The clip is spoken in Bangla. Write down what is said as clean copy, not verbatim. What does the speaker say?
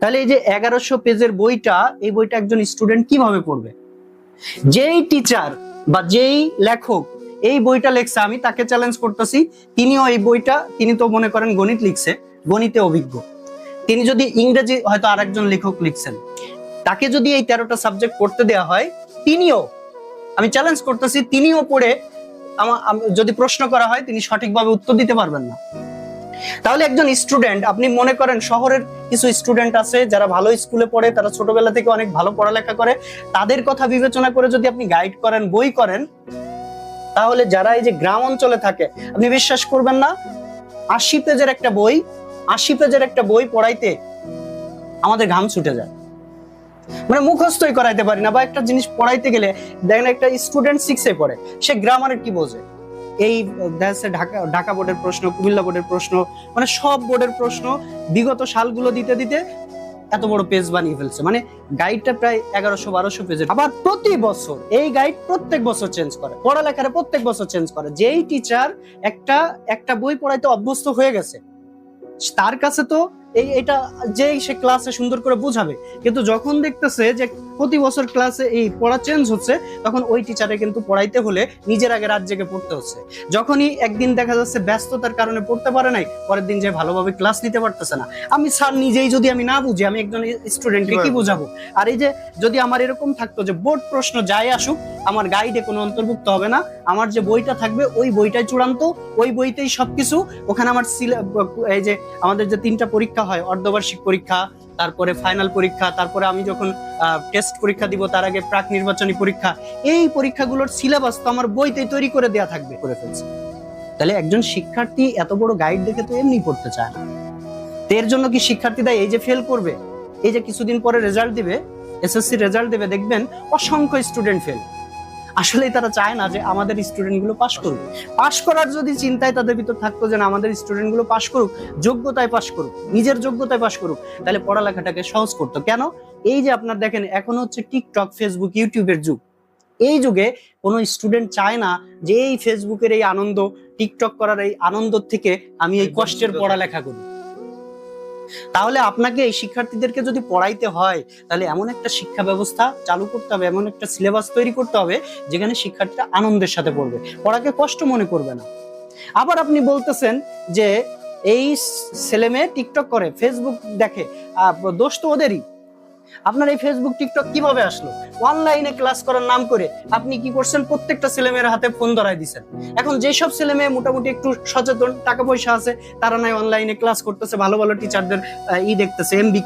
তাহলে এই যে 1100 পেজের বইটা, এই বইটা একজন স্টুডেন্ট কিভাবে পড়বে? যেই টিচার বা যেই লেখক এই বইটা লেখছে, আমি তাকে চ্যালেঞ্জ করতেছি, তিনিও এই বইটা, তিনি তো মনে করেন গণিত লিখছে, গণিতে অভিজ্ঞ, তিনি যদি ইংরেজি হয়তো আরেকজন লেখক লিখছেন, তাকে যদি এই 13টা সাবজেক্ট পড়তে দেওয়া হয়, তিনিও, আমি চ্যালেঞ্জ করতেছি, তিনিও পড়ে যদি প্রশ্ন করা হয় তিনি সঠিকভাবে উত্তর দিতে পারবেন না। তাহলে একজন স্টুডেন্ট, আপনি মনে করেন শহরের কিছু স্টুডেন্ট আছে যারা ভালো স্কুলে পড়ে, তারা ছোটবেলা থেকে অনেক ভালো পড়ালেখা করে, তাদের কথা বিবেচনা করে যদি আপনি গাইড করেন, বই করেন, তাহলে যারা এই যে গ্রাম অঞ্চলে থাকে, আপনি বিশ্বাস করবেন না, 80 পেজের একটা বই, 80 পেজের একটা বই পড়াইতে আমাদের ঘাম ছুটে যায়, মানে মুখস্থই করাইতে পারি না। বা একটা জিনিস পড়াইতে গেলে দেখেন একটা স্টুডেন্ট 6 এ পড়ে, সে গ্রামারের কি বোঝে? এই ঢাকা বোর্ডের প্রশ্ন, কুমিল্লা বোর্ডের প্রশ্ন, মানে সব বোর্ডের প্রশ্ন বিগত সালগুলো দিতে দিতে এত বড় পেজ বানিয়ে ফেলছে। মানে গাইডটা প্রায় 1100-1200 পেজের। আবার প্রতি বছর এই গাইড প্রত্যেক বছর চেঞ্জ করে, পড়ালেখারে প্রত্যেক বছর চেঞ্জ করে। যেই টিচার একটা বই পড়াইতে অভ্যস্ত হয়ে গেছে, তার কাছে তো এটা যেই সে ক্লাসে সুন্দর করে বোঝাবে, কিন্তু যখন দেখতেছে যে প্রতি বছর ক্লাসে এই পড়া চেঞ্জ হচ্ছে, তখন ওই টিচারে কিন্তু পড়াইতে হলে নিজের আগে রাত জেগে পড়তে হচ্ছে। যখনই একদিন দেখা যাচ্ছে ব্যস্ততার কারণে পড়তে পারে নাই, পরের দিন যে ভালোভাবে ক্লাস নিতে পারতেছে না, আমি স্যার নিজেই যদি আমি না বুঝি, আমি একজন স্টুডেন্টকে কি বোঝাবো? আর এই যে যদি আমার এরকম থাকতো যে বোর্ড প্রশ্ন যাই আসুক, আমার গাইডে কোনো অন্তর্ভুক্ত হবে না, আমার যে বইটা থাকবে ওই বইটাই চূড়ান্ত, ওই বইতেই সবকিছু, ওখানে আমার এই যে আমাদের যে 3টা পরীক্ষা হয়, অর্ধবার্ষিক পরীক্ষা, তারপরে ফাইনাল পরীক্ষা, তারপরে আমি যখন টেস্ট পরীক্ষা দিব তার আগে প্রাক নির্বাচনী পরীক্ষা, এই পরীক্ষাগুলোর সিলেবাস তো আমার বইতেই তৈরি করে দেয়া থাকবে, করে ফেলছে। তাহলে একজন শিক্ষার্থী এত বড় গাইড দেখে তো এমনি পড়তে চায় না। এর জন্য কি শিক্ষার্থীরা এই যে ফেল করবে? এই যে কিছুদিন পরে রেজাল্ট দিবে, এসএসসি রেজাল্ট দেবে, দেখবেন অসংখ্য স্টুডেন্ট ফেল। আসলে তারা চায় না যে আমাদের স্টুডেন্ট গুলো পাশ করুক। পাশ করার যদি চিন্তায় তাদের ভিতর থাকতো যে না, আমাদের স্টুডেন্ট গুলো পাশ করুক, যোগ্যতায় পাশ করুক, নিজের যোগ্যতায় পাশ করুক, তাহলে পড়ালেখাটাকে সহজ করতো। কেন? এই যে আপনার দেখেন, এখন হচ্ছে টিকটক, ফেসবুক, ইউটিউবের যুগ। এই যুগে কোনো স্টুডেন্ট চায় না যে এই ফেসবুকের এই আনন্দ, টিকটক করার এই আনন্দ থেকে আমি এই কষ্টের পড়ালেখা করি। তাহলে আপনাকে এই শিক্ষার্থীদেরকে যদি পড়াইতে হয়, তাহলে এমন একটা শিক্ষা ব্যবস্থা চালু করতে হবে, এমন একটা সিলেবাস তৈরি করতে হবে যেখানে শিক্ষার্থীরা আনন্দের সাথে পড়বে, পড়াকে কষ্ট মনে করবে না। আবার আপনি বলতেছেন যে এই ছেলে মেয়ে টিকটক করে, ফেসবুক দেখে, দোষ তো ওদেরই। আপনার এই ফেসবুক টিকটক কিভাবে আসলো? অনলাইনে ক্লাস করার নাম করে আপনি কি করছেন? প্রত্যেকটা ছেলেমেয়ের হাতে ফোন ধরাই দিচ্ছেন। এখন যেসব ছেলে মেয়ে মোটামুটি একটু সচেতন, টাকা পয়সা আছে, তারা নাই অনলাইনে ক্লাস করতেছে, ভালো ভালো টিচারদের দেখতেছে, এমবি